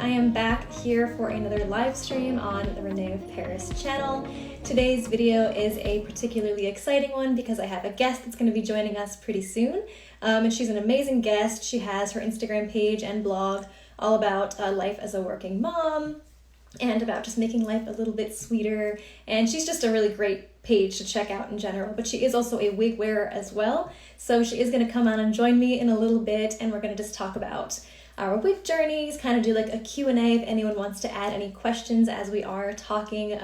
I am back here for another live stream on the René of Paris channel. Today's video is a particularly exciting one because I have a guest that's going to be joining us pretty soon. And she's an amazing guest. She has her Instagram page and blog all about life as a working mom and about just making life a little bit sweeter. And she's just a really great page to check out in general, but she is also a wig wearer as well. So she is going to come on and join me in a little bit, and we're going to just talk about our wig journeys, kind of do like a Q&A if anyone wants to add any questions as we are talking.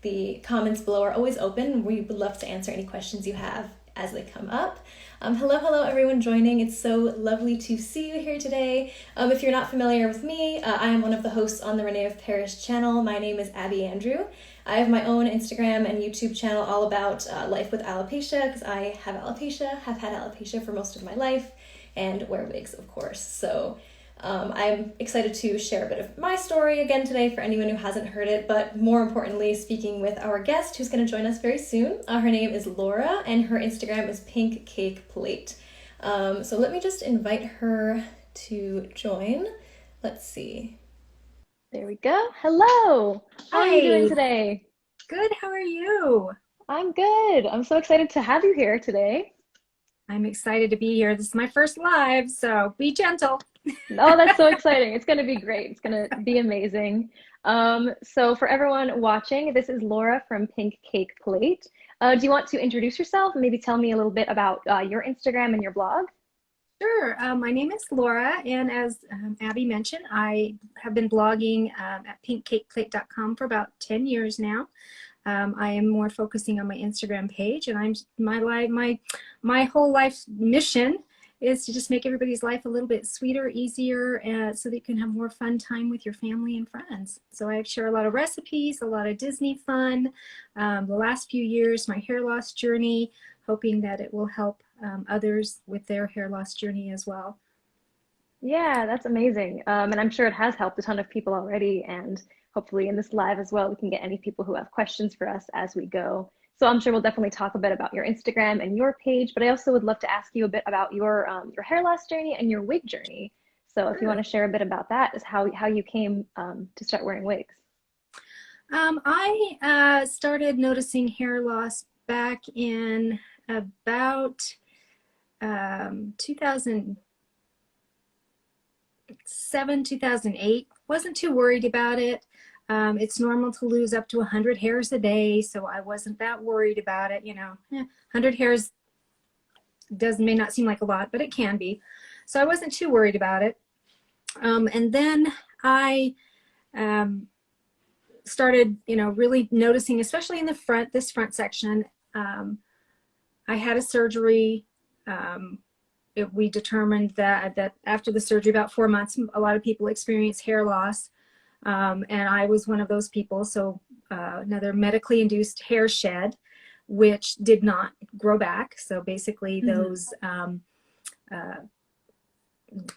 The comments below are always open. We would love to answer any questions you have as they come up. Hello everyone joining. It's so lovely to see you here today. If you're not familiar with me, I am one of the hosts on the René of Paris channel. My name is Abby Andrew. I have my own Instagram and YouTube channel all about life with alopecia because I have alopecia, have had alopecia for most of my life, and wear wigs, of course. So I'm excited to share a bit of my story again today for anyone who hasn't heard it, but more importantly, speaking with our guest who's going to join us very soon. Her name is Laura, and her Instagram is Pink Cake Plate. So let me just invite her to join. Let's see. There we go. Hello. How are you doing today? Good. How are you? I'm good. I'm so excited to have you here today. I'm excited to be here. This is my first live, so be gentle. Oh, that's so exciting. It's going to be great. It's going to be amazing. So for everyone watching, this is Laura from Pink Cake Plate. Do you want to introduce yourself and maybe tell me a little bit about your Instagram and your blog? Sure. My name is Laura, and as Abby mentioned, I have been blogging at pinkcakeplate.com for about 10 years now. I am more focusing on my Instagram page, and my whole life mission is to just make everybody's life a little bit sweeter, easier, so that you can have more fun time with your family and friends. So I share a lot of recipes, a lot of Disney fun. The last few years, my hair loss journey, hoping that it will help others with their hair loss journey as well. Yeah, that's amazing. And I'm sure it has helped a ton of people already. And hopefully in this live as well, we can get any people who have questions for us as we go. So I'm sure we'll definitely talk a bit about your Instagram and your page, but I also would love to ask you a bit about your hair loss journey and your wig journey. So if you want to share a bit about that, is how you came to start wearing wigs. I started noticing hair loss back in about 2007, 2008. Wasn't too worried about it. It's normal to lose up to 100 hairs a day, so I wasn't that worried about it. 100 hairs may not seem like a lot, but it can be. So I wasn't too worried about it. And then I started, really noticing, especially in the this front section. I had a surgery. We determined that after the surgery, about 4 months, a lot of people experience hair loss. And I was one of those people. So another medically induced hair shed, which did not grow back. So basically those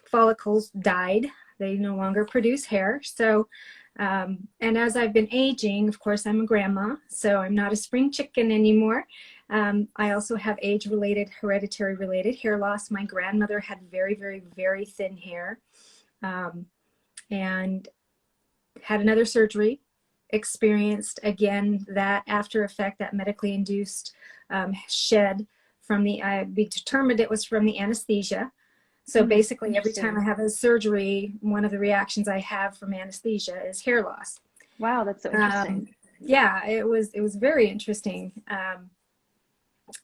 follicles died. They no longer produce hair. So, and as I've been aging, of course, I'm a grandma, so I'm not a spring chicken anymore. I also have age-related, hereditary-related hair loss. My grandmother had very, very, very thin hair, and had another surgery, experienced again that after effect, that medically induced shed from we determined it was from the anesthesia. So basically every time I have a surgery, one of the reactions I have from anesthesia is hair loss. Wow, that's so interesting. Yeah, it was very interesting.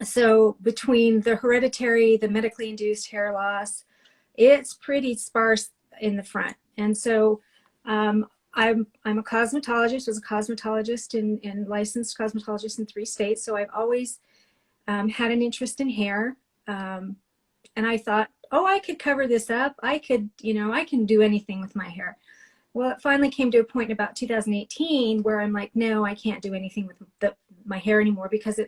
So between the hereditary, the medically induced hair loss, it's pretty sparse in the front. And so I'm a cosmetologist, was a cosmetologist and licensed cosmetologist in 3 states. So I've always had an interest in hair. And I thought, oh, I could cover this up. I could, I can do anything with my hair. Well, it finally came to a point in about 2018 where I'm like, no, I can't do anything with my hair anymore because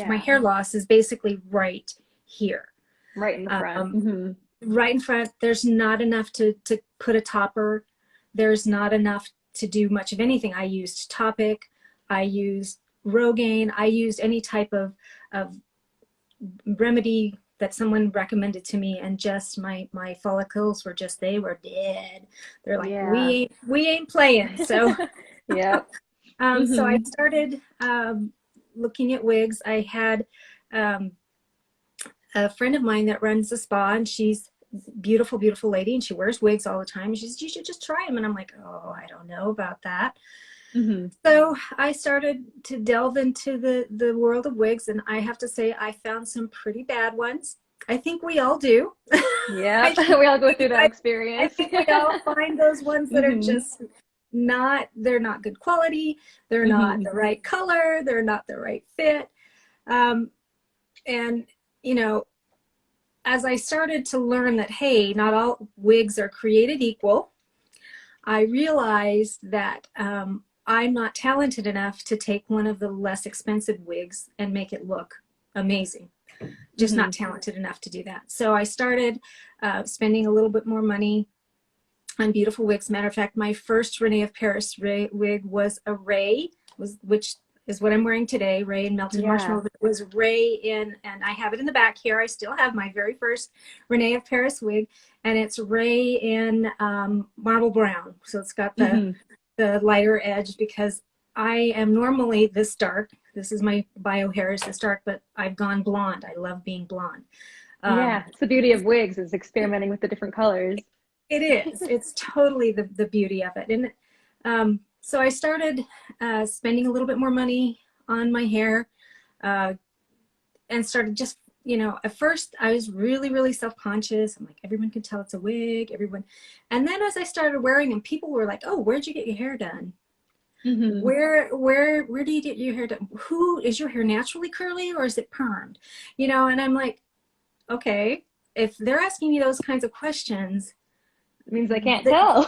my hair loss is basically right here. Right in the front. Right in front. There's not enough to put a topper. There's not enough to do much of anything. I used Topic. I used Rogaine. I used any type of remedy that someone recommended to me, and just my follicles were just, they were dead. They're like, we ain't playing. So Yep. so I started looking at wigs. I had a friend of mine that runs a spa, and she's beautiful, beautiful lady, and she wears wigs all the time. She says, you should just try them. And I'm like, oh, I don't know about that. So I started to delve into the world of wigs, and I have to say I found some pretty bad ones. I think we all do. Yeah, we all go through that experience. I think we all find those ones that are just they're not good quality. They're not the right color. They're not the right fit. And, you know, as I started to learn that, hey, not all wigs are created equal, I realized that I'm not talented enough to take one of the less expensive wigs and make it look amazing. Just not talented enough to do that. So I started spending a little bit more money on beautiful wigs. Matter of fact, my first René of Paris wig was a Ray, which is what I'm wearing today, Ray and Melted Marshmallow. It was Ray in, and I have it in the back here. I still have my very first René of Paris wig, and it's Ray in marble brown. So it's got the lighter edge, because I am normally this dark. This is my bio hair is this dark, but I've gone blonde. I love being blonde. It's the beauty of wigs, is experimenting with the different colors. It is. It's totally the beauty of it. And so I started spending a little bit more money on my hair, and started just, you know, at first I was really, really self-conscious. I'm like, everyone can tell it's a wig, everyone. And then as I started wearing them, people were like, oh, where'd you get your hair done? Where do you get your hair done? Who is your hair naturally curly, or is it permed? You know, and I'm like, okay, if they're asking me those kinds of questions, it means I can't tell.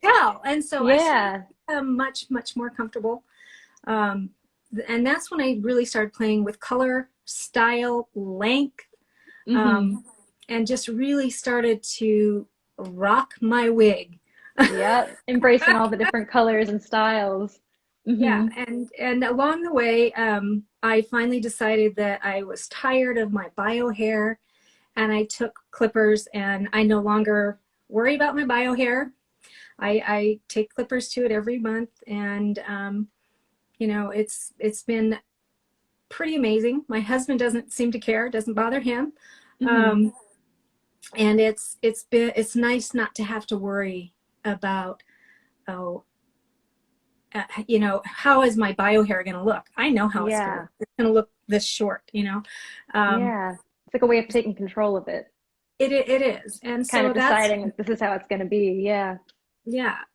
tell. And so I am much more comfortable. And that's when I really started playing with color, style, length, and just really started to rock my wig. Embracing all the different colors and styles. And along the way, I finally decided that I was tired of my bio hair, and I took clippers, and I no longer worry about my bio hair. I take clippers to it every month, and you know, it's been pretty amazing. My husband doesn't seem to care; it doesn't bother him, and it's nice not to have to worry about, you know, how is my bio hair going to look? I know how it's going to look this short, you know. It's like a way of taking control of it. It is, and kind of deciding this is how it's going to be.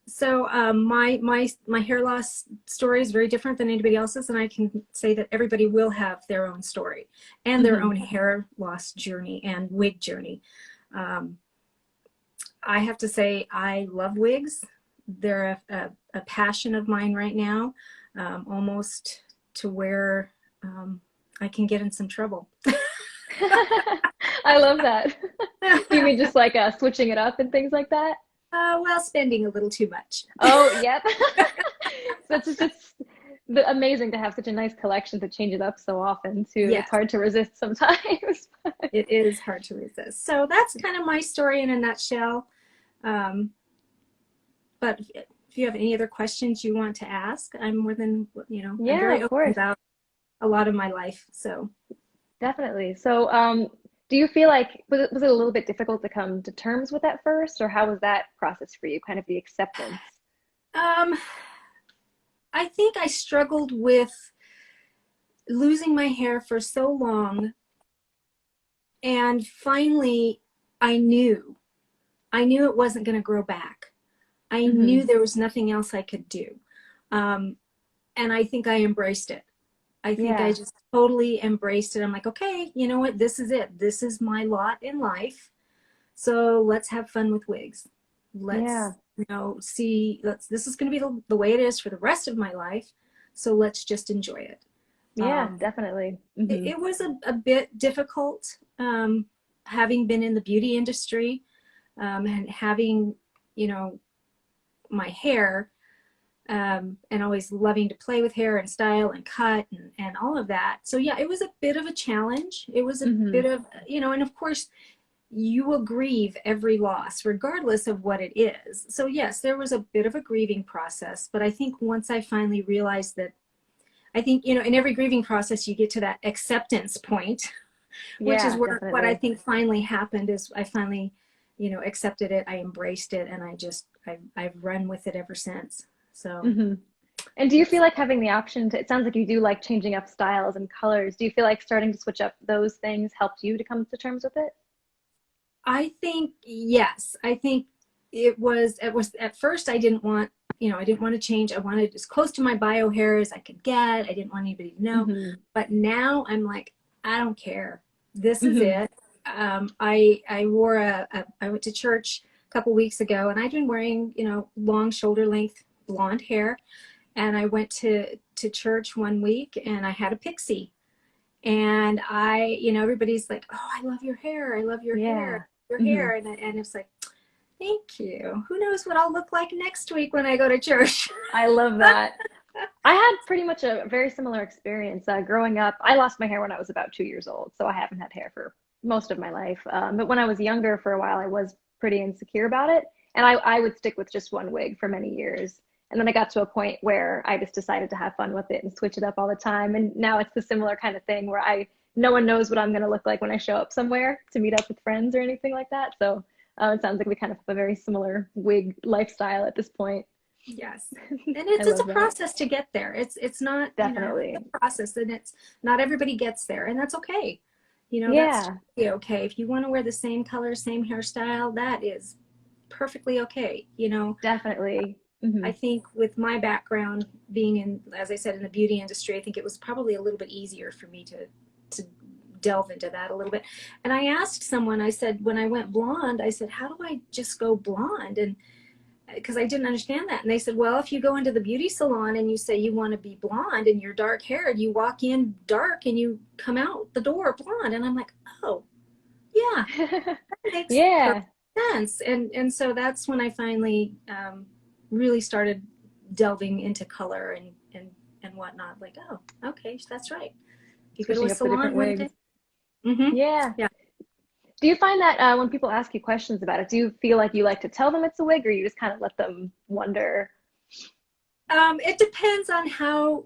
So my hair loss story is very different than anybody else's, and I can say that everybody will have their own story and their own hair loss journey and wig journey. I have to say, I love wigs. They're a passion of mine right now, almost to where I can get in some trouble. I love that. Do you mean just like switching it up and things like that? Well, spending a little too much. Oh, yep. So it's just amazing to have such a nice collection to change it up so often too. It's hard to resist sometimes. It is hard to resist. So that's kind of my story in a nutshell. But if you have any other questions you want to ask, I'm more than, you know, I'm very open about a lot of my life. So definitely. So do you feel like, was it a little bit difficult to come to terms with that first, or how was that process for you, kind of the acceptance? I think I struggled with losing my hair for so long, and finally I knew it wasn't going to grow back. I knew there was nothing else I could do. And I think I embraced it. I think I just totally embraced it. I'm like, okay, you know what? This is it. This is my lot in life. So let's have fun with wigs. Let's, you know, this is going to be the way it is for the rest of my life. So let's just enjoy it. Definitely. It was a bit difficult, having been in the beauty industry, and having, you know, my hair and always loving to play with hair and style and cut and all of that. So yeah, it was a bit of a challenge. It was a bit of, you know, and of course you will grieve every loss regardless of what it is. So yes, there was a bit of a grieving process, but I think once I finally realized that, I think, you know, in every grieving process you get to that acceptance point, which is where definitely. what I think finally happened is I finally, you know, accepted it, I embraced it, and I've run with it ever since. So And do you feel like having the option to, it sounds like you do like changing up styles and colors. Do you feel like starting to switch up those things helped you to come to terms with it? I think yes. I think it was at first I didn't want, you know, I didn't want to change. I wanted as close to my bio hair as I could get. I didn't want anybody to know. But now I'm like, I don't care. This is it. I wore I went to church a couple weeks ago, and I'd been wearing, you know, long shoulder length blonde hair, and I went to church one week and I had a pixie, and you know, everybody's like, oh, I love your hair. I love your hair, your hair. And it's like, thank you. Who knows what I'll look like next week when I go to church? I love that. I had pretty much a very similar experience. Growing up, I lost my hair when I was about 2 years old, so I haven't had hair for most of my life. But when I was younger, for a while, I was pretty insecure about it. And I would stick with just one wig for many years. And then I got to a point where I just decided to have fun with it and switch it up all the time. And now it's the similar kind of thing where no one knows what I'm going to look like when I show up somewhere to meet up with friends or anything like that. So it sounds like we kind of have a very similar wig lifestyle at this point. Yes, and it's a process to get there. It's not definitely, you know, it's a process, and it's not everybody gets there, and that's okay. You know, that's totally okay. If you want to wear the same color, same hairstyle, that is perfectly okay. You know, definitely. I think with my background being in, as I said, in the beauty industry, I think it was probably a little bit easier for me to delve into that a little bit. And I asked someone, I said, when I went blonde, I said, how do I just go blonde? And because I didn't understand that. And they said, well, if you go into the beauty salon and you say you want to be blonde and you're dark haired, you walk in dark and you come out the door blonde. And I'm like, oh, yeah, that makes perfect sense. And so that's when I finally really started delving into color and whatnot. Like, oh, okay, that's right. You go to a salon one day. Yeah. Do you find that when people ask you questions about it, do you feel like you like to tell them it's a wig, or you just kind of let them wonder? It depends on how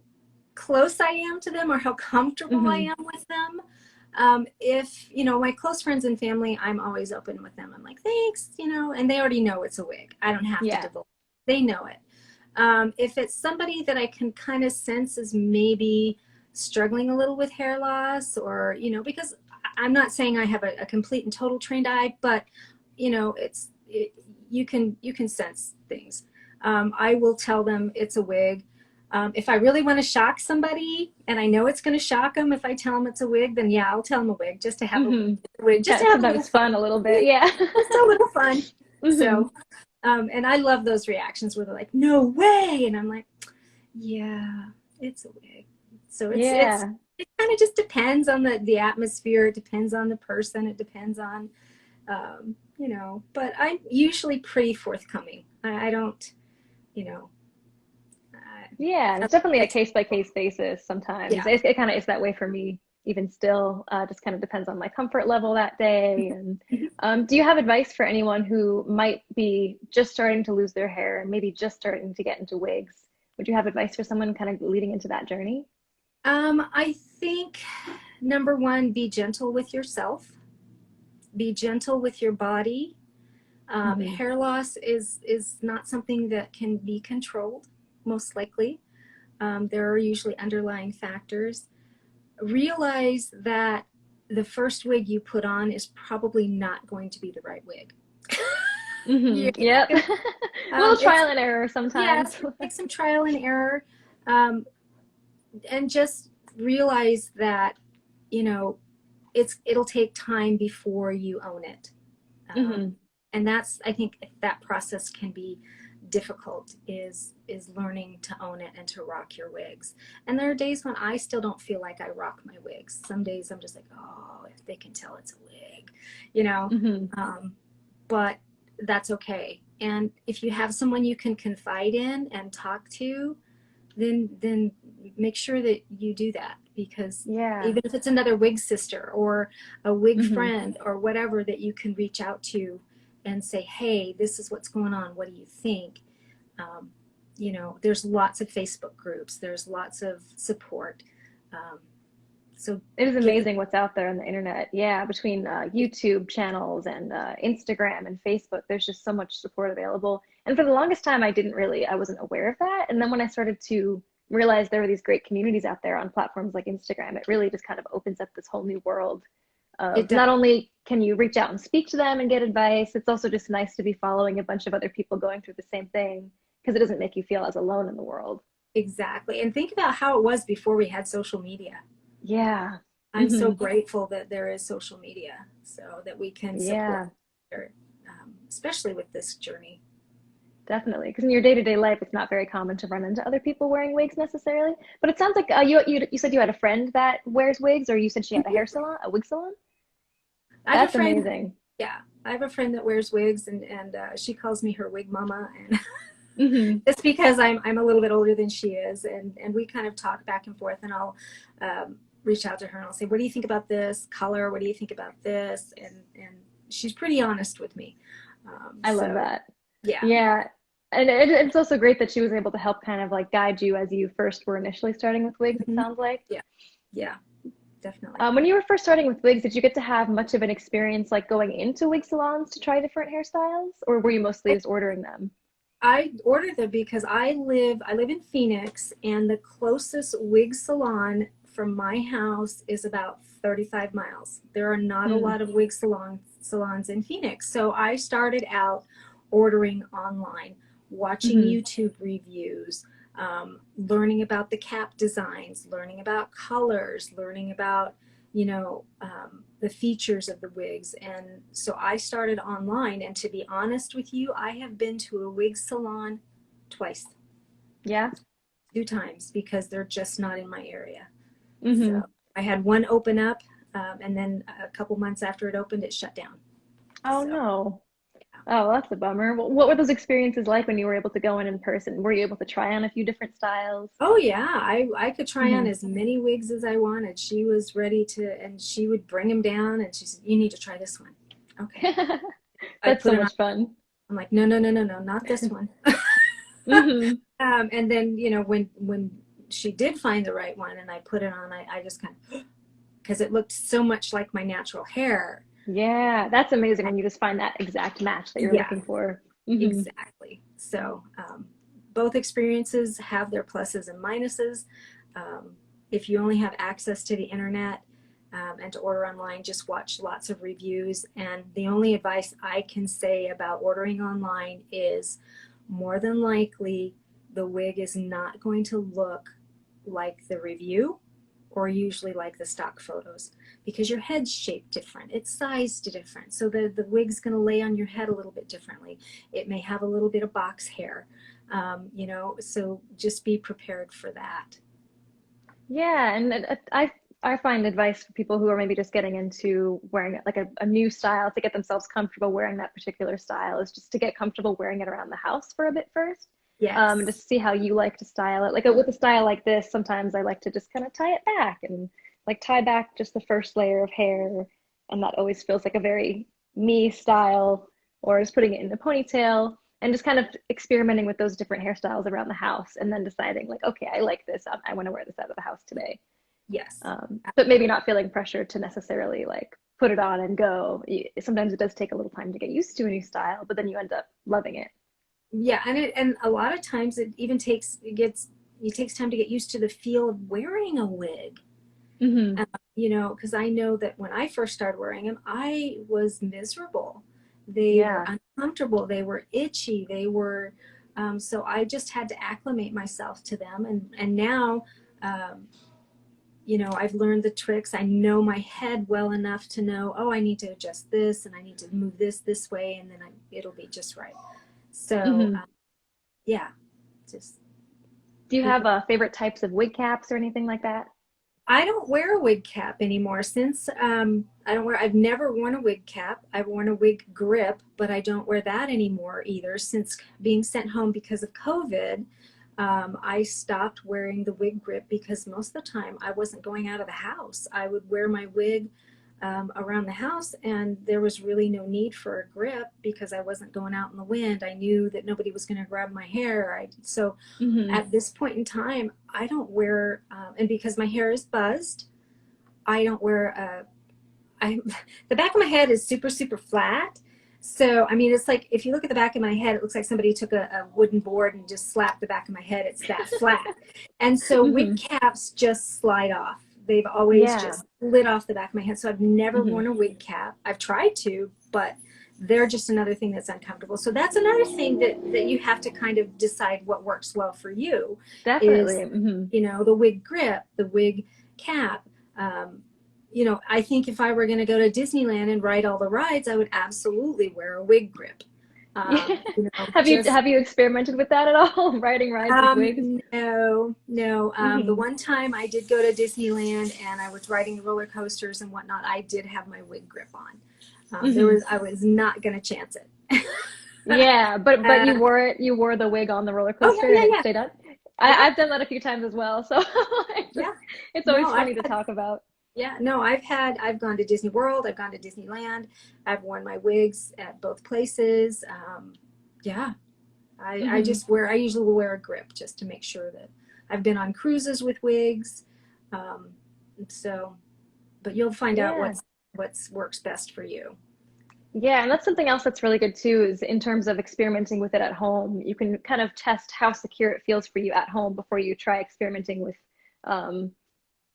close I am to them or how comfortable I am with them. If, you know, my close friends and family, I'm always open with them. I'm like, thanks, you know, and they already know it's a wig. I don't have to divulge. They know it. If it's somebody that I can kind of sense is maybe struggling a little with hair loss, or, you know, because I'm not saying I have a complete and total trained eye, but, you know, you can sense things. I will tell them it's a wig. If I really want to shock somebody and I know it's going to shock them, if I tell them it's a wig, then yeah, I'll tell them a wig just to have a wig. Just to have sometimes fun a little bit. Yeah. Just a little fun. So, and I love those reactions where they're like, no way. And I'm like, yeah, it's a wig. So it kind of just depends on the atmosphere. It depends on the person. It depends on, you know, but I'm usually pretty forthcoming. I don't, you know. It's definitely a case-by-case basis sometimes. It kind of is that way for me even still. Just kind of depends on my comfort level that day. And do you have advice for anyone who might be just starting to lose their hair and maybe just starting to get into wigs? Would you have advice for someone kind of leading into that journey? I think number one, be gentle with yourself. Be gentle with your body. Hair loss is not something that can be controlled, most likely. There are usually underlying factors. Realize that the first wig you put on is probably not going to be the right wig. Yep. A little trial and error sometimes. Yeah, take some trial and error. And just realize that, you know, it'll take time before you own it. And that's, I think that process can be difficult, is learning to own it and to rock your wigs. And there are days when I still don't feel like I rock my wigs. Some days I'm just like, oh, if they can tell it's a wig, you know. But that's okay. And if you have someone you can confide in and talk to, then make sure that you do that, because Yeah. even if it's another wig sister or a wig Hmm. friend or whatever that you can reach out to and say, hey, this is what's going on. What do you think? Um, you know, there's lots of Facebook groups. There's lots of support. Um, so It is give amazing what's out there on the internet. Yeah, between YouTube channels and Instagram and Facebook, there's just so much support available. And for the longest time, I wasn't aware of that. And then when I started to realize there were these great communities out there on platforms like Instagram, it really just kind of opens up this whole new world it of does. not only can you reach out and speak to them and get advice, it's also just nice to be following a bunch of other people going through the same thing because it doesn't make you feel as alone in the world. Exactly. And think about how it was before we had social media. Yeah. I'm so Hmm. grateful that there is social media so that we can support, Yeah. especially with this journey. Definitely, because in your day-to-day life, it's not very common to run into other people wearing wigs necessarily. But it sounds like you said you had a friend that wears wigs, or you said she had a hair salon, a wig salon. I have a That's friend, amazing. yeah, I have a friend that wears wigs, and she calls me her wig mama, and Hmm. it's because I'm a little bit older than she is, and we kind of talk back and forth, and I'll reach out to her and I'll say, what do you think about this color? What do you think about this? And she's pretty honest with me. I love So that. yeah. Yeah, and it's also great that she was able to help kind of like guide you as you first were initially starting with wigs. It Mhm. sounds like. Yeah, yeah, definitely. When you were first starting with wigs, did you get to have much of an experience like going into wig salons to try different hairstyles, or were you mostly just ordering them? I ordered them because I live in Phoenix, and the closest wig salon from my house is about 35 miles. There are not a Hmm. lot of wig salons in Phoenix. So I started out ordering online, watching Hmm. YouTube reviews, learning about the cap designs, learning about colors, learning about, the features of the wigs. And so I started online. And to be honest with you, I have been to a wig salon twice, Yeah. 2 times, because they're just not in my area. So Hmm. I had one open up, and then a couple months after it opened, it shut down. Oh So no. Oh, that's a bummer. What were those experiences like when you were able to go in person? Were you able to try on a few different styles? oh yeah, I could try on Hmm. as many wigs as I wanted. She was ready to, and she would bring them down, and she said, "You need to try this one." Okay, I That's put so it on. much fun. I'm like, no, no, no, no, no, not this one. Hmm. And then when she did find the right one, and I put it on, I just kind of, because it looked so much like my natural hair. Yeah, that's amazing when you just find that exact match that you're Yeah, looking for. Hmm. exactly. So both experiences have their pluses and minuses. Um, if you only have access to the internet and to order online, just watch lots of reviews. And the only advice I can say about ordering online is, more than likely the wig is not going to look like the review, or usually like the stock photos, because your head's shaped different, it's sized different, so the wig's going to lay on your head a little bit differently. It may have a little bit of box hair, so just be prepared for that. Yeah, and I find advice for people who are maybe just getting into wearing like a new style to get themselves comfortable wearing that particular style is just to get comfortable wearing it around the house for a bit first. Yes. Just to see how you like to style it. Like with a style like this, sometimes I like to just kind of tie it back and like tie back just the first layer of hair, and that always feels like a very me style, or just putting it in a ponytail and just kind of experimenting with those different hairstyles around the house and then deciding like, okay, I like this. I want to wear this out of the house today. Yes, But maybe not feeling pressure to necessarily like put it on and go. Sometimes it does take a little time to get used to a new style, but then you end up loving it. yeah, and a lot of times it takes time to get used to the feel of wearing a wig. Hmm. Because I know that when I first started wearing them, I was miserable. They were Yeah. uncomfortable. They were itchy. They were, so I just had to acclimate myself to them. And now, um, I've learned the tricks. I know my head well enough to know, oh, I need to adjust this, and I need to move this way, and then it'll be just right. So, Hmm. yeah, just Do you be have prepared. favorite types of wig caps or anything like that? I don't wear a wig cap anymore since I've never worn a wig cap. I've worn a wig grip, but I don't wear that anymore either. Since being sent home because of COVID, I stopped wearing the wig grip because most of the time I wasn't going out of the house. I would wear my wig around the house, and there was really no need for a grip because I wasn't going out in the wind. I knew that nobody was going to grab my hair. So at this point in time, I don't wear, and because my hair is buzzed, I don't wear the back of my head is super, super flat. So, I mean, it's like, if you look at the back of my head, it looks like somebody took a wooden board and just slapped the back of my head. It's that flat. And so wig caps just slide off. They've always just slid off the back of my head. So I've never worn a wig cap. I've tried to, but they're just another thing that's uncomfortable. So that's another thing that you have to kind of decide what works well for you. Definitely. Is, you know, the wig grip, the wig cap. You know, I think if I were going to go to Disneyland and ride all the rides, I would absolutely wear a wig grip. You know, have you experimented with that at all? Riding rides with wigs? No. The one time I did go to Disneyland and I was riding the roller coasters and whatnot, I did have my wig grip on. I was not going to chance it. Yeah, but you wore it. You wore the wig on the roller coaster and it stayed up. I've done that a few times as well, so it's always funny to talk about. Yeah, no, I've gone to Disney World, I've gone to Disneyland, I've worn my wigs at both places. I usually will wear a grip just to make sure that I've been on cruises with wigs. But you'll find out what works best for you. Yeah, and that's something else that's really good too, is in terms of experimenting with it at home. You can kind of test how secure it feels for you at home before you try experimenting with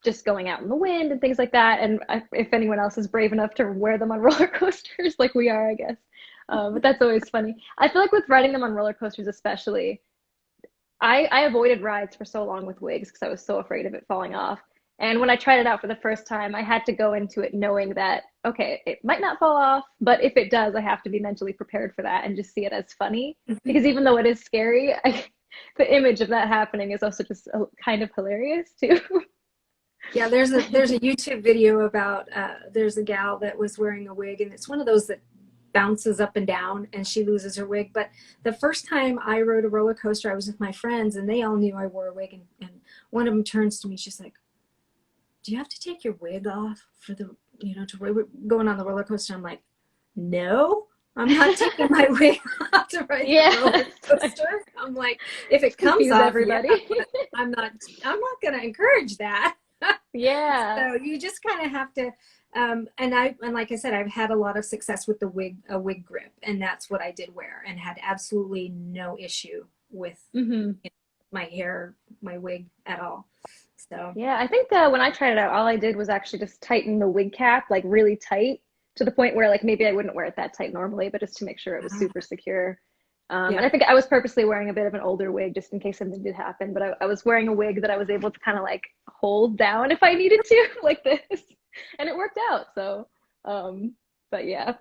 just going out in the wind and things like that. And if anyone else is brave enough to wear them on roller coasters like we are, I guess. But that's always funny. I feel like with riding them on roller coasters especially, I avoided rides for so long with wigs because I was so afraid of it falling off. And when I tried it out for the first time, I had to go into it knowing that, okay, it might not fall off, but if it does, I have to be mentally prepared for that and just see it as funny. Because even though it is scary, the image of that happening is also just kind of hilarious too. Yeah, there's a YouTube video about there's a gal that was wearing a wig, and it's one of those that bounces up and down and she loses her wig. But the first time I rode a roller coaster, I was with my friends and they all knew I wore a wig, and one of them turns to me, she's like, do you have to take your wig off for the, you know, to going on the roller coaster? I'm like, no, I'm not taking my wig off to ride the roller coaster. I'm like, if it comes off, everybody. I'm not going to encourage that. Yeah. So you just kind of have to, and like I said, I've had a lot of success with a wig grip, and that's what I did wear, and had absolutely no issue with you know, my hair, my wig at all. So yeah, I think when I tried it out, all I did was actually just tighten the wig cap like really tight to the point where like maybe I wouldn't wear it that tight normally, but just to make sure it was super secure. And I think I was purposely wearing a bit of an older wig just in case something did happen, but I was wearing a wig that I was able to kind of like hold down if I needed to, like this, and it worked out. So, but yeah,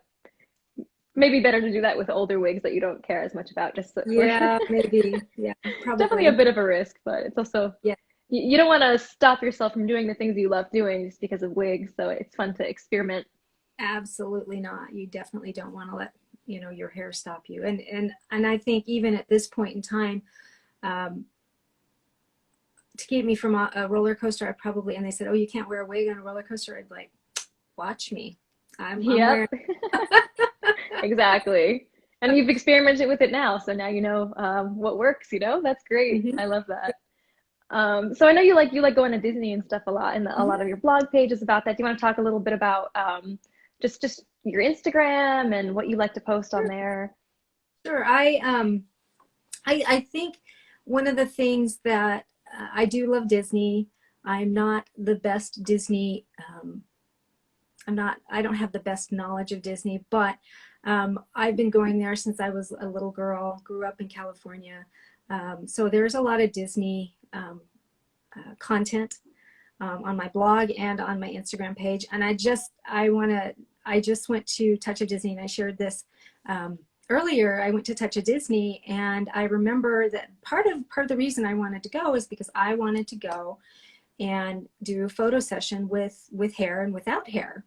maybe better to do that with older wigs that you don't care as much about. Just maybe, probably. Definitely a bit of a risk, but it's also you don't want to stop yourself from doing the things you love doing just because of wigs. So it's fun to experiment. Absolutely not. You definitely don't want to let, you know, your hair stop you. And I think even at this point in time, to keep me from a roller coaster, I probably, and they said, oh, you can't wear a wig on a roller coaster. I'd be like, watch me. I'm wearing. Exactly. And you've experimented with it now. So now you know what works, you know, that's great. I love that. So I know you like going to Disney and stuff a lot, and a lot of your blog page is about that. Do you want to talk a little bit about just your Instagram and what you like to post on there? Sure. I think one of the things that I do love Disney. I'm not the best Disney. I don't have the best knowledge of Disney, but I've been going there since I was a little girl, grew up in California. So there's a lot of Disney content on my blog and on my Instagram page. And I just went to Touch of Disney, and I shared this earlier. I went to Touch of Disney, and I remember that part of the reason I wanted to go is because I wanted to go and do a photo session with hair and without hair.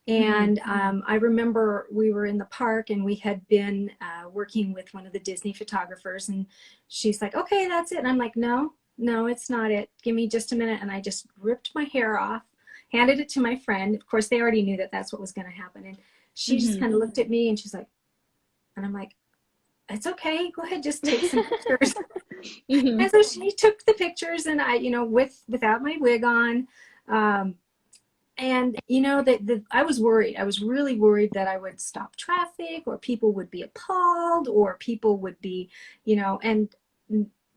And I remember we were in the park and we had been working with one of the Disney photographers, and she's like, okay, that's it. And I'm like, no, it's not it. Give me just a minute. And I just ripped my hair off, handed it to my friend. Of course, they already knew that that's what was going to happen. And she just kind of looked at me and she's like, and I'm like, it's okay. Go ahead, just take some pictures. And so she took the pictures, and I, without my wig on. And I was worried. I was really worried that I would stop traffic, or people would be appalled, or people would be, and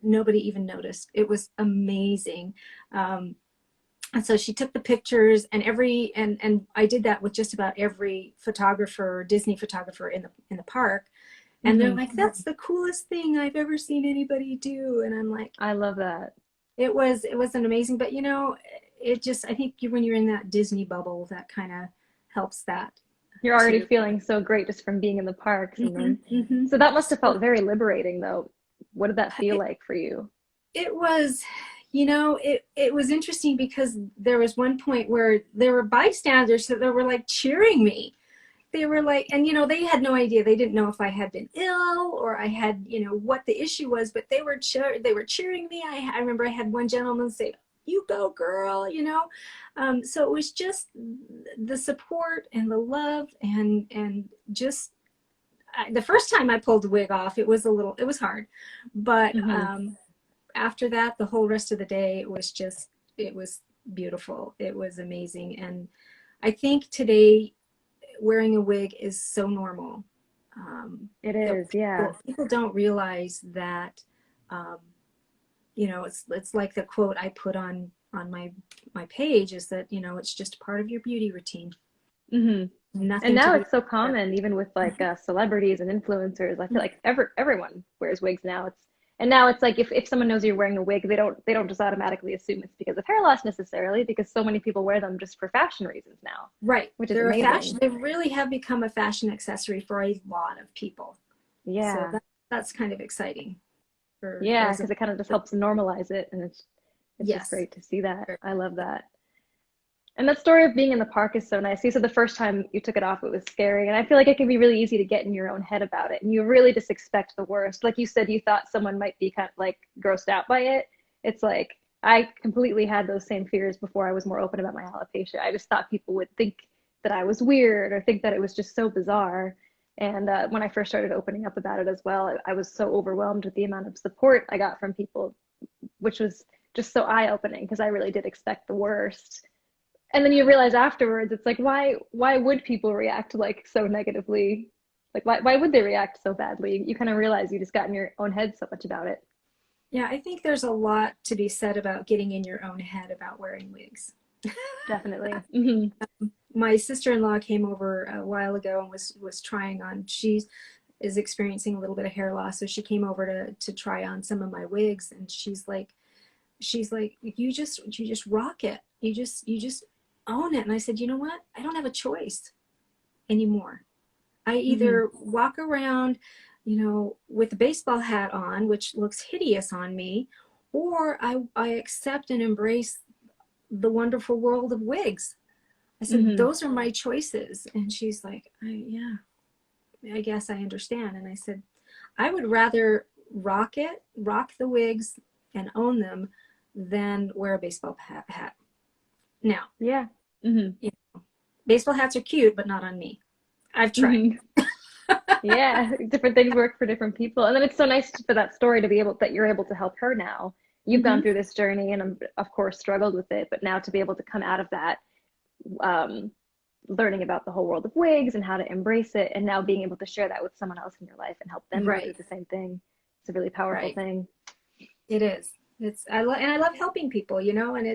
nobody even noticed. It was amazing. And so she took the pictures, and and I did that with just about every photographer, Disney photographer in the park. And they're like, that's the coolest thing I've ever seen anybody do. And I'm like, I love that. It was an amazing, but it just, I think when you're in that Disney bubble, that kind of helps that. You're already feeling so great just from being in the parks. And then, so that must have felt very liberating, though. What did that feel like for you? It was, it was interesting, because there was one point where there were bystanders that were like cheering me. They were like, and they had no idea. They didn't know if I had been ill or I had, what the issue was, but they were cheering me. I remember I had one gentleman say, "You go, girl," so it was just the support and the love, and just the first time I pulled the wig off, it was hard, but after that, the whole rest of the day, it was beautiful. It was amazing. And I think today wearing a wig is so normal. It is, yeah. People don't realize that, it's like the quote I put on my page is that, it's just part of your beauty routine. And now it's so common, even with like celebrities and influencers. I feel like everyone wears wigs now. Now it's like if someone knows you're wearing a wig, they don't just automatically assume it's because of hair loss necessarily, because so many people wear them just for fashion reasons now. Right. Which is amazing. They really have become a fashion accessory for a lot of people. Yeah. So that's kind of exciting. Because it kind of just helps normalize it, and it's just great to see that. I love that. And that story of being in the park is so nice. You said the first time you took it off, it was scary. And I feel like it can be really easy to get in your own head about it. And you really just expect the worst. Like you said, you thought someone might be kind of like grossed out by it. It's like, I completely had those same fears before I was more open about my alopecia. I just thought people would think that I was weird or think that it was just so bizarre. And when I first started opening up about it as well, I was so overwhelmed with the amount of support I got from people, which was just so eye-opening, because I really did expect the worst. And then you realize afterwards, it's like, why would people react like so negatively? Like, why would they react so badly? You kind of realize you just got in your own head so much about it. Yeah, I think there's a lot to be said about getting in your own head about wearing wigs. Definitely. My sister-in-law came over a while ago and was trying on. She is experiencing a little bit of hair loss, so she came over to try on some of my wigs, and she's like, you just rock it. You just own it. And I said, you know what? I don't have a choice anymore. I either walk around, with a baseball hat on, which looks hideous on me, or I accept and embrace the wonderful world of wigs. I said, those are my choices. And she's like, yeah, I guess I understand. And I said, I would rather rock the wigs and own them than wear a baseball hat. Now, baseball hats are cute, but not on me. I've tried. Yeah, different things work for different people. And then it's so nice for that story to be that you're able to help her now. You've gone through this journey and of course struggled with it, but now to be able to come out of that, learning about the whole world of wigs and how to embrace it, and now being able to share that with someone else in your life and help them do the same thing. It's a really powerful thing. It is. I love helping people, and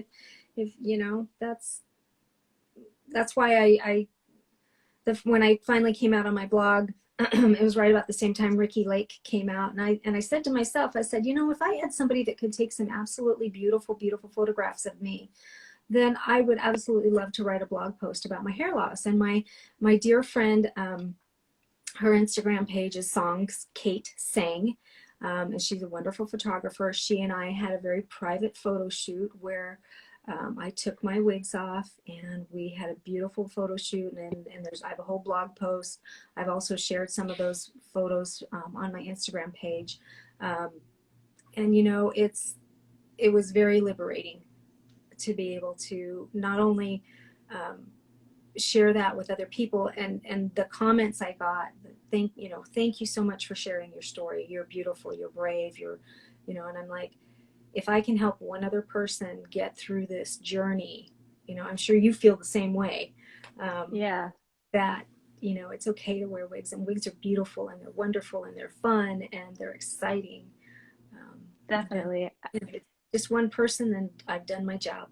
that's why when I finally came out on my blog, it was right about the same time Ricky Lake came out, and I said to myself, I said, if I had somebody that could take some absolutely beautiful, beautiful photographs of me, then I would absolutely love to write a blog post about my hair loss. And my dear friend, her Instagram page is Songs Kate Sang. And she's a wonderful photographer. She and I had a very private photo shoot where I took my wigs off and we had a beautiful photo shoot, and I have a whole blog post. I've also shared some of those photos on my Instagram page. And you know, it was very liberating to be able to not only share that with other people, and the comments I got, thank you so much for sharing your story. You're beautiful, you're brave, and I'm like, if I can help one other person get through this journey, I'm sure you feel the same way. Yeah. That, it's okay to wear wigs, and wigs are beautiful and they're wonderful and they're fun and they're exciting. Definitely. And if it's just one person, then I've done my job.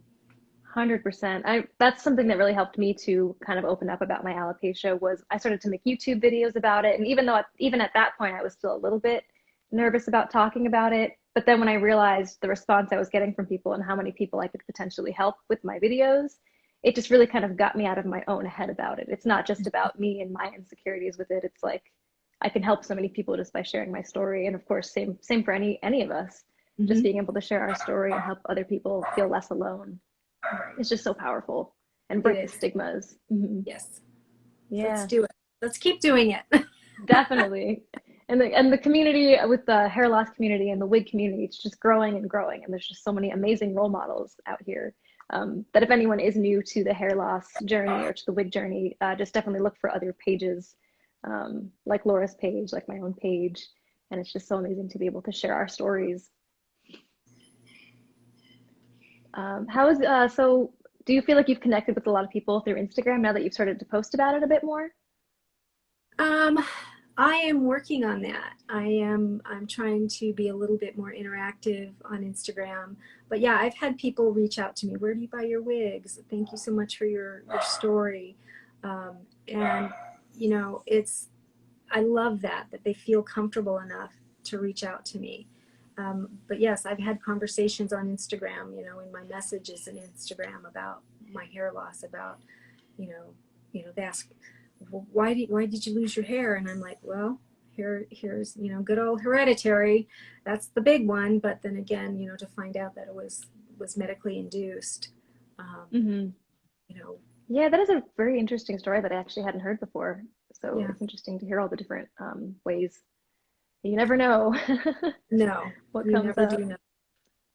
100%. That's something that really helped me to kind of open up about my alopecia. Was I started to make YouTube videos about it. And even at that point, I was still a little bit nervous about talking about it. But then when I realized the response I was getting from people and how many people I could potentially help with my videos, it just really kind of got me out of my own head about it. It's not just about me and my insecurities with it. It's like I can help so many people just by sharing my story. And of course, same for any of us, just being able to share our story and help other people feel less alone. It's just so powerful and break the stigmas. Yes. Yeah. Let's do it. Let's keep doing it. Definitely. And the community, with the hair loss community and the wig community, it's just growing and growing. And there's just so many amazing role models out here, that if anyone is new to the hair loss journey or to the wig journey, just definitely look for other pages, like Laura's page, like my own page. And it's just so amazing to be able to share our stories. So do you feel like you've connected with a lot of people through Instagram now that you've started to post about it a bit more? I am working on that. I'm trying to be a little bit more interactive on Instagram. But yeah, I've had people reach out to me. Where do you buy your wigs? Thank you so much for your story. And I love that they feel comfortable enough to reach out to me. But yes, I've had conversations on Instagram, in my messages on Instagram about my hair loss, about, they ask, well, why did you lose your hair? And I'm like, well, here's, good old hereditary. That's the big one. But then again, to find out that it was medically induced. Yeah, that is a very interesting story that I actually hadn't heard before. So yeah. It's interesting to hear all the different ways. You never know. No, what you comes never up. do know.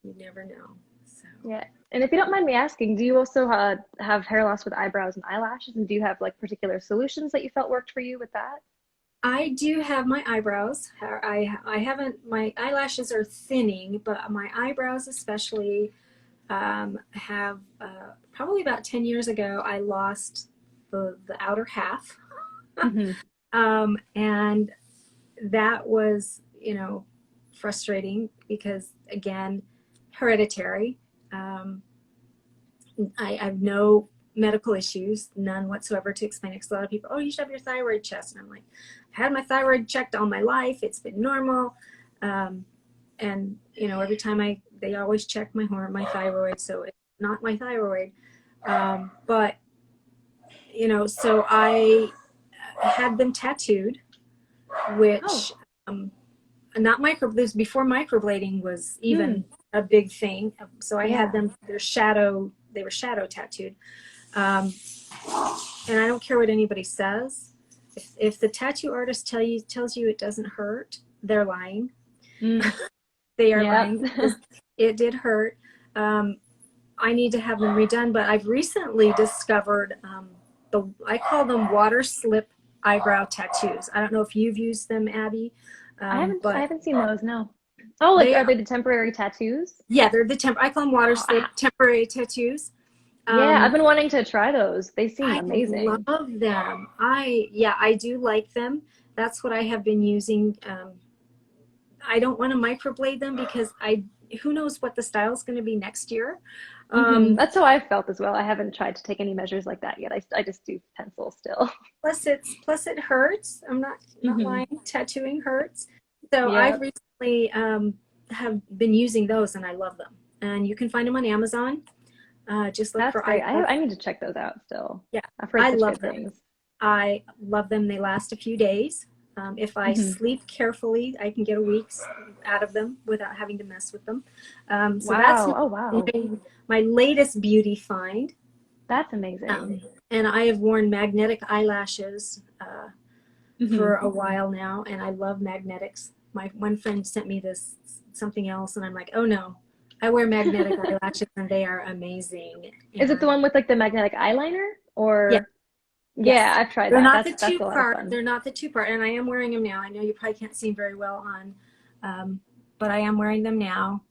You never know. So. Yeah. And if you don't mind me asking, do you also have hair loss with eyebrows and eyelashes? And do you have like particular solutions that you felt worked for you with that? I do have my eyebrows. I haven't, my eyelashes are thinning, but my eyebrows especially have, probably about 10 years ago, I lost the outer half. And that was, frustrating because, again, hereditary. I have no medical issues, none whatsoever to explain it. Because a lot of people, oh, you should have your thyroid checked. And I'm like, I've had my thyroid checked all my life. It's been normal. And, every time they always check my thyroid. So it's not my thyroid. But, so I had them tattooed, which, not this before microblading was even a big thing. So I had them, they were shadow tattooed. And I don't care what anybody says. If the tattoo artist tells you it doesn't hurt, they're lying. They are lying. It did hurt. I need to have them redone, but I've recently discovered, I call them water slip eyebrow tattoos. I don't know if you've used them, Abby. I haven't seen those, no. Oh, are they the temporary tattoos? Yeah, they're I call them water slip temporary tattoos. Yeah, I've been wanting to try those. They seem amazing. I love them. I do like them. That's what I have been using. I don't want to microblade them because who knows what the style is going to be next year. That's how I felt as well. I haven't tried to take any measures like that yet. I just do pencil still. Plus it hurts. I'm not lying. Tattooing hurts. So I've recently have been using those and I love them. And you can find them on Amazon. Just look for great. I need to check those out still. Yeah, I've heard I such love good them. things. I love them. They last a few days. If I sleep carefully, I can get a week's out of them without having to mess with them. So that's Oh, wow. my latest beauty find. That's amazing. And I have worn magnetic eyelashes for a while now, and I love magnetics. My one friend sent me this something else, and I'm like, oh no, I wear magnetic eyelashes, and they are amazing. Is it the one with like the magnetic eyeliner, or? Yeah. Yeah, I've tried They're that. not That's the a lot of two-part. fun. They're not the two-part, and I am wearing them now. I know you probably can't see them very well on, but I am wearing them now.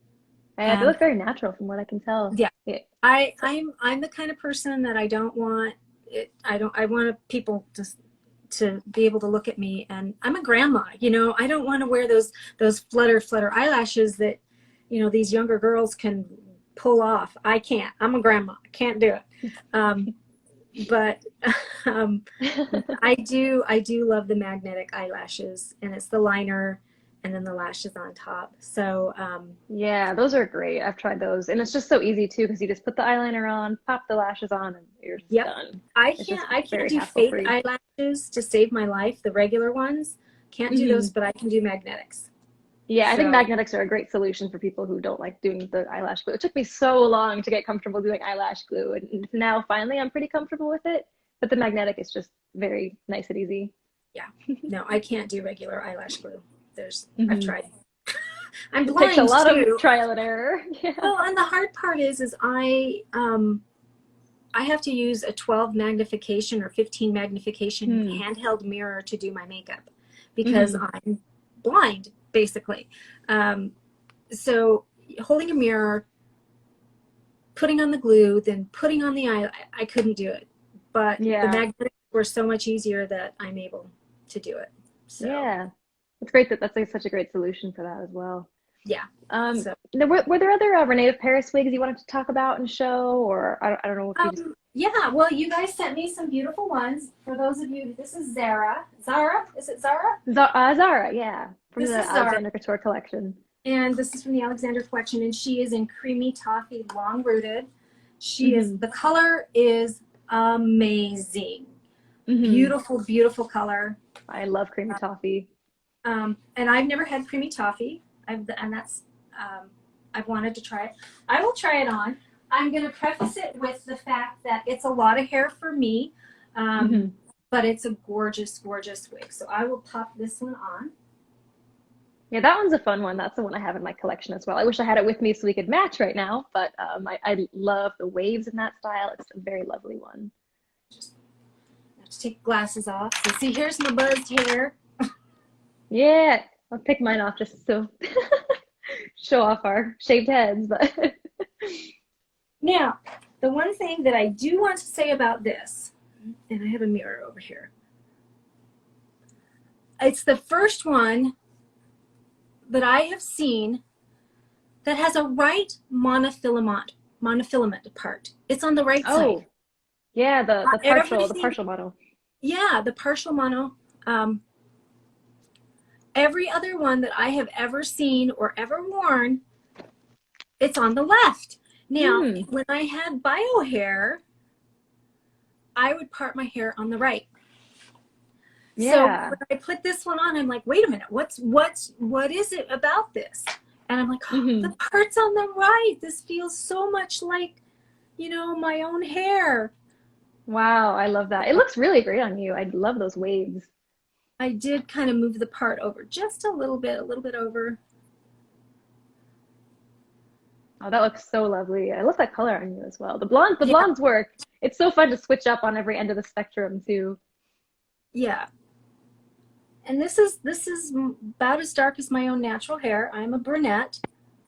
Yeah, they look very natural from what I can tell. Yeah. I'm the kind of person that I don't want it. I want people to be able to look at me, and I'm a grandma. You know, I don't want to wear those flutter eyelashes that, you know, these younger girls can pull off. I can't. I'm a grandma. I can't do it. But I do love the magnetic eyelashes, and it's the liner and then the lashes on top. So Yeah, those are great. I've tried those, and it's just so easy too, because you just put the eyeliner on, pop the lashes on, and you're just done. I can't do fake eyelashes to save my life. The regular ones, can't do those, but I can do magnetics. Yeah, I think magnetics are a great solution for people who don't like doing the eyelash glue. It took me so long to get comfortable doing eyelash glue, and now finally I'm pretty comfortable with it. But the magnetic is just very nice and easy. Yeah, no, I can't do regular eyelash glue. I've tried. I'm blind. It takes a lot too. of trial and error. Yeah. Well, and the hard part is I have to use a 12 magnification or 15 magnification handheld mirror to do my makeup because I'm blind, basically. So holding a mirror, putting on the glue, then putting on the eye, I couldn't do it. But the magnetics were so much easier that I'm able to do it. So. Yeah. It's great that that's such a great solution for that as well. Yeah. Were there other René of Paris wigs you wanted to talk about and show, or I don't know if you just... Yeah, well, you guys sent me some beautiful ones. For those of you, this is Zara. Zara? Is it Zara? Zara, yeah. From the Zara. Alexander Couture Collection. And this is from the Alexander Collection, and she is in creamy toffee, long rooted. She is, the color is amazing. Beautiful, beautiful color. I love creamy toffee. And I've never had creamy toffee, I've wanted to try it. I will try it on. I'm going to preface it with the fact that it's a lot of hair for me, but it's a gorgeous, gorgeous wig. So I will pop this one on. Yeah, that one's a fun one. That's the one I have in my collection as well. I wish I had it with me so we could match right now, but I love the waves in that style. It's a very lovely one. Just have to take glasses off. So see, here's my buzzed hair. Yeah, I'll take mine off just to show off our shaved heads. But now, the one thing that I do want to say about this, and I have a mirror over here. It's the first one that I have seen that has a right monofilament part. It's on the right side. Yeah, the partial mono. Yeah, the partial mono. Every other one that I have ever seen or ever worn, it's on the left. Now, when I had bio hair, I would part my hair on the right. Yeah. So when I put this one on, I'm like, wait a minute, what is it about this? And I'm like, the part's on the right. This feels so much like, you know, my own hair. Wow, I love that. It looks really great on you. I love those waves. I did kind of move the part over just a little bit over. Oh, that looks so lovely. I love that color on you as well. The blondes work. It's so fun to switch up on every end of the spectrum too. Yeah. And this is about as dark as my own natural hair. I'm a brunette.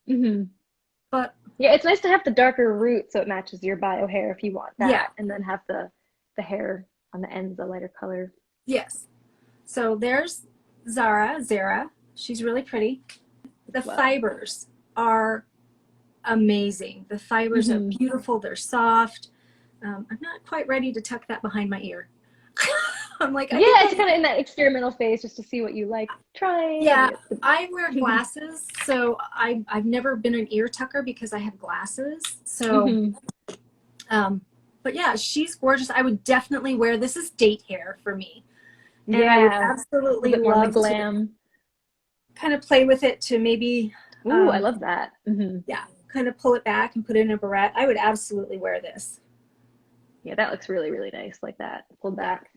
But yeah, it's nice to have the darker root so it matches your bio hair if you want that. Yeah. And then have the hair on the ends a lighter color. Yes. So there's Zara. She's really pretty. The fibers are amazing. The fibers are beautiful. They're soft. I'm not quite ready to tuck that behind my ear. I'm like, it's kind of in that experimental phase just to see what you like. Try. Yeah, I wear glasses, so I've never been an ear tucker because I have glasses. So, but yeah, she's gorgeous. I would definitely wear. This is date hair for me. And I would Yeah, a absolutely bit more like love to glam. kind of play with it to maybe, Ooh, I love that. Hmm. yeah, kind of pull it back and put it in a barrette. I would absolutely wear this. Yeah, that looks really, really nice, like that, pulled Yeah, back.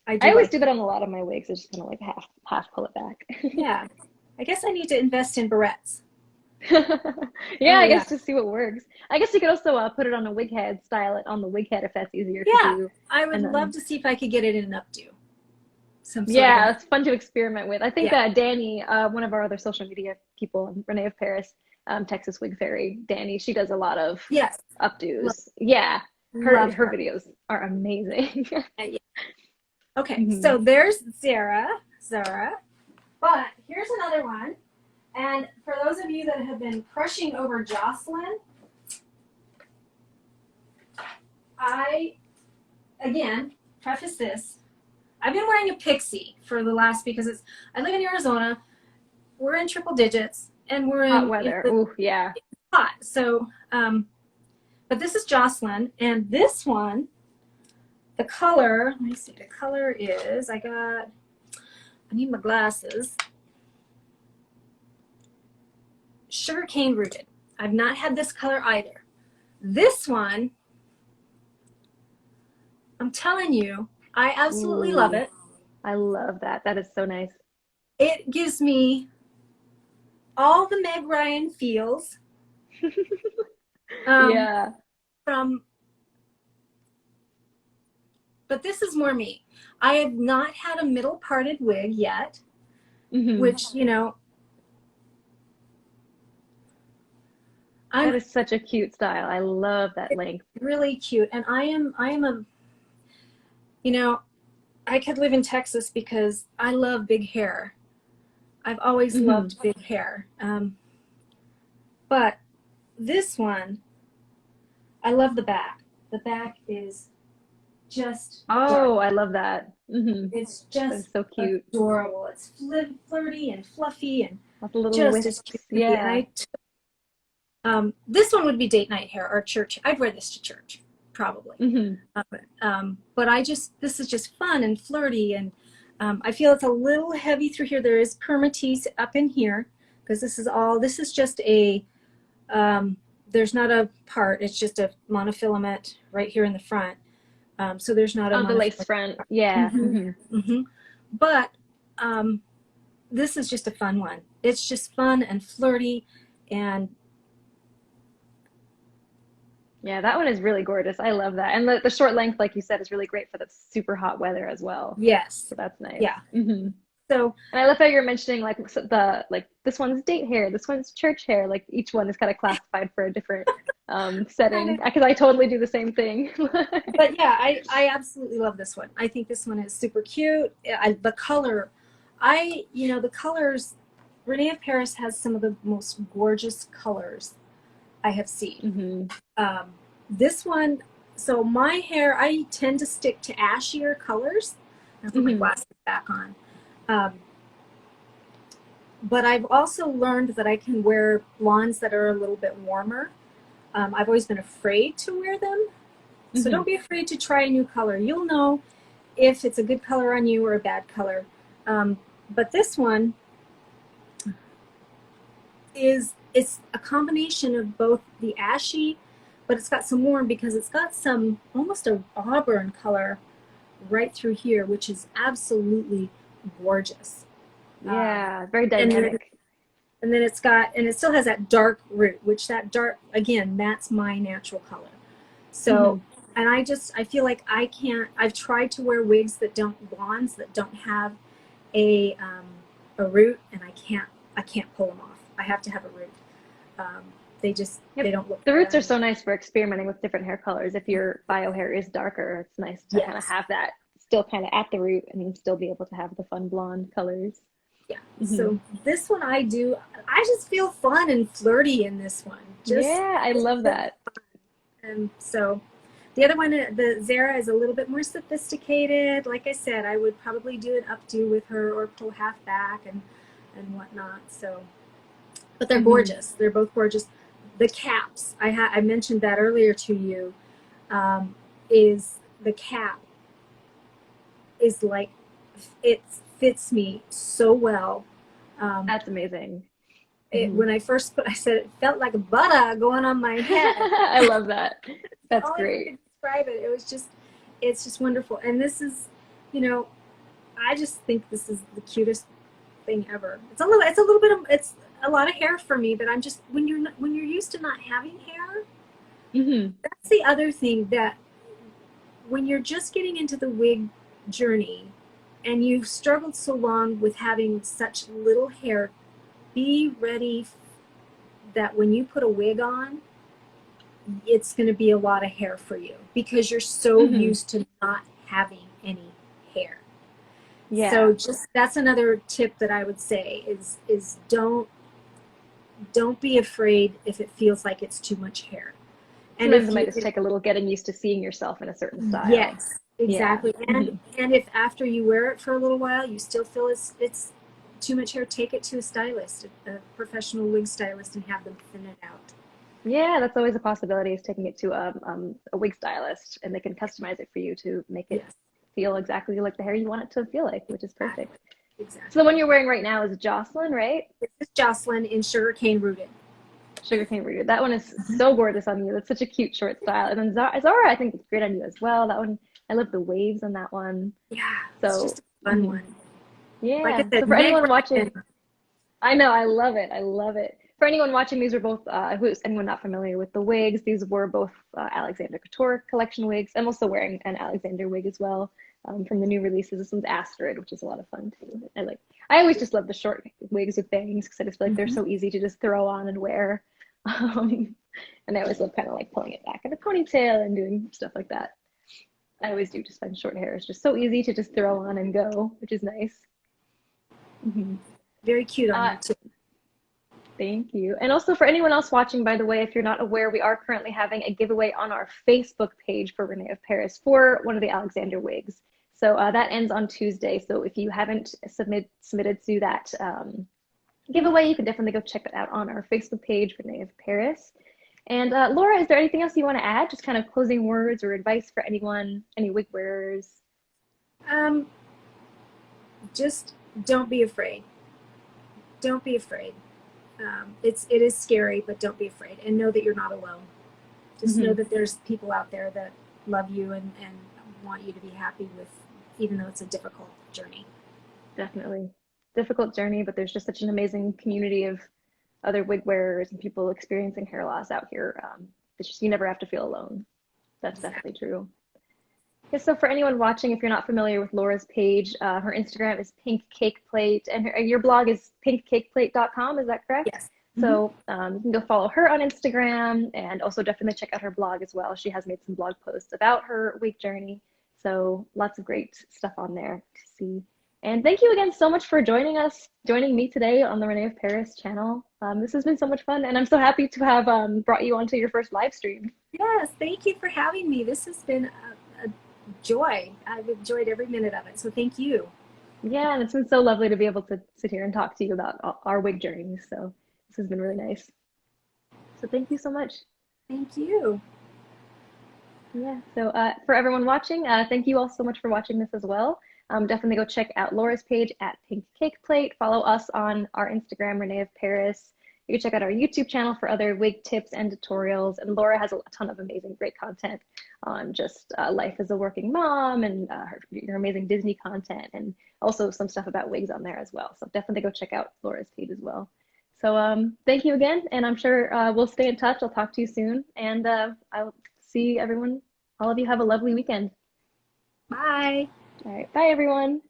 I I do always like do it. that on a lot of my wigs. I just kind of like half pull it back. Yeah, I guess I need to invest in barrettes. Yeah, Oh I yeah, guess just see what works. I guess you could also put it on a wig head, style it on the wig head if that's easier to yeah. do. I would And love then, to see if I could get it in an updo, some sort of yeah, an it's fun to experiment with. I think yeah. Danny, one of our other social media people, Renee of Paris, Texas Wig Fairy, Danny, she does a lot of Yes, love, updos. Yeah, her love her her. videos are amazing. Yeah. Okay, Mhm. so there's Zara. But here's another one. And for those of you that have been crushing over Jocelyn, I, again, preface this. I've been wearing a pixie for the last, because I live in Arizona, we're in triple digits, and we're Hot in weather. the Ooh, yeah. hot. So, but this is Jocelyn, and this one, the color, let me see, the color is, I need my glasses. Sugarcane rooted. I've not had this color either. This one, I'm telling you, I absolutely love Ooh, it. I love that. That is so nice. It gives me all the Meg Ryan feels um, Yeah. from, but this is more me. I have not had a middle parted wig yet, Hmm. which, you know, That I'm is such a cute style. I love that length. really cute. And I am a, you know, I could live in Texas because I love big hair. I've always Hmm. loved big hair. But this one, I love the back. The back is just dark. Oh, I love that. Hmm. It's That just is so cute. adorable. It's flirty and fluffy and Lots of little just as wisps. cute to me. And Yeah. this one would be date night hair or church. I'd wear this to church, probably. Hmm. But this is just fun and flirty, and I feel it's a little heavy through here. There is permatease up in here because this is just a, there's not a part, it's just a monofilament right here in the front. So there's not a Oh, the lace monofilament. front. Yeah. Hmm. Hmm. Hmm. But this is just a fun one. It's just fun and flirty, and Yeah, that one is really gorgeous. I love that. And the short length, like you said, is really great for the super hot weather as well. yes, So that's nice. yeah. Hmm. So And I love how you're mentioning like this one's date hair, this one's church hair. Like each one is kind of classified for a different kind setting. of, Because I totally do the same thing. but yeah, I absolutely love this one. I think this one is super cute. The color, the colors, René of Paris has some of the most gorgeous colors I have seen. Hmm. This one, so my hair, I tend to stick to ashier colors. I'll put my Hmm. glasses back on. Um, but I've also learned that I can wear blondes that are a little bit warmer. I've always been afraid to wear them. So Hmm. don't be afraid to try a new color. You'll know if it's a good color on you or a bad color. But this one it's a combination of both the ashy, but it's got some warm because it's got some almost a auburn color right through here, which is absolutely gorgeous. Yeah, very And then dynamic. it still has that dark root, which that dark, again, that's my natural color. So, Hmm. and I feel like I've tried to wear wigs blondes that don't have a, a root, and I can't pull them off. I have to have a root. Um, they Yep. don't look The good roots on are me. so nice for experimenting with different hair colors. If your bio hair is darker, it's nice to kind of Yes. have that still kind of at the root and then still be able to have the fun blonde colors. Yeah. Hmm. So this one I just feel fun and flirty in this one. Yeah, I Just love that. and so the other one, the Zara, is a little bit more sophisticated. Like I said, I would probably do an updo with her or pull half back and whatnot. So, but they're Hmm. gorgeous. They're both gorgeous. The caps, I mentioned that earlier to you, is the cap is like it fits me so well. That's amazing. When I first I said it felt like butter going on my head. I love that. That's All great. I could describe it. It's just wonderful. And this is, you know, I just think this is the cutest thing ever. It's a little bit of, it's a lot of hair for me, but I'm just, when you're used to not having hair, that's the other thing, that when you're just getting into the wig journey and you've struggled so long with having such little hair, be ready that when you put a wig on, it's going to be a lot of hair for you, because you're so used to not having any hair. Yeah. So just, that's another tip that I would say is don't be afraid if it feels like it's too much hair. And sometimes it might just take a little getting used to seeing yourself in a certain style. Yes, exactly. Yeah. And if after you wear it for a little while you still feel it's too much hair, take it to a stylist, a professional wig stylist, and have them thin it out. Yeah, that's always a possibility, is taking it to a wig stylist, and they can customize it for you to make it feel exactly like the hair you want it to feel like, which is perfect. Exactly. So the one you're wearing right now is Jocelyn, right? This is Jocelyn in sugarcane rooted. Sugarcane rooted. That one is so gorgeous on you. That's such a cute short style. And then Zara, I think it's great on you as well. That one, I love the waves on that one. Yeah, so it's just a fun one. Yeah. Like I said, so for anyone watching, I know, I love it. I love it. For anyone watching, these are both, who's anyone not familiar with the wigs, these were both Alexander Couture Collection wigs. I'm also wearing an Alexander wig as well, from the new releases. This one's Astrid, which is a lot of fun too. I always just love the short wigs with bangs, because I just feel like they're so easy to just throw on and wear. And I always love kind of like pulling it back in a ponytail and doing stuff like that. I always do just find short hair is just so easy to just throw on and go, which is nice. Very cute on you too. Thank you. And also for anyone else watching, by the way, if you're not aware, we are currently having a giveaway on our Facebook page for René of Paris for one of the Alexander wigs. So that ends on Tuesday. So if you haven't submitted to that giveaway, you can definitely go check it out on our Facebook page, René of Paris. And Laura, is there anything else you want to add? Just kind of closing words or advice for anyone, any wig wearers? Just don't be afraid. Don't be afraid. It is scary, but don't be afraid, and know that you're not alone. Just know that there's people out there that love you and want you to be happy with, even though it's a difficult journey. Definitely. Difficult journey, but there's just such an amazing community of other wig wearers and people experiencing hair loss out here. It's just, you never have to feel alone. That's definitely true. Yeah, so for anyone watching, if you're not familiar with Laura's page, her Instagram is Pink Cake Plate, and your blog is pinkcakeplate.com. Is that correct? Yes. So you can go follow her on Instagram, and also definitely check out her blog as well. She has made some blog posts about her wig journey. So lots of great stuff on there to see. And thank you again so much for joining me today on the René of Paris channel. This has been so much fun, and I'm so happy to have brought you onto your first live stream. Yes, thank you for having me. This has been a joy. I've enjoyed every minute of it, so thank you. Yeah, and it's been so lovely to be able to sit here and talk to you about our wig journey. So this has been really nice. So thank you so much. Thank you. Yeah, so for everyone watching, thank you all so much for watching this as well. Definitely go check out Laura's page at Pink Cake Plate. Follow us on our Instagram, René of Paris. You can check out our YouTube channel for other wig tips and tutorials. And Laura has a ton of amazing, great content on just life as a working mom and her amazing Disney content, and also some stuff about wigs on there as well. So definitely go check out Laura's page as well. So thank you again, and I'm sure we'll stay in touch. I'll talk to you soon, and I'll see everyone. All of you have a lovely weekend. Bye. All right, bye everyone.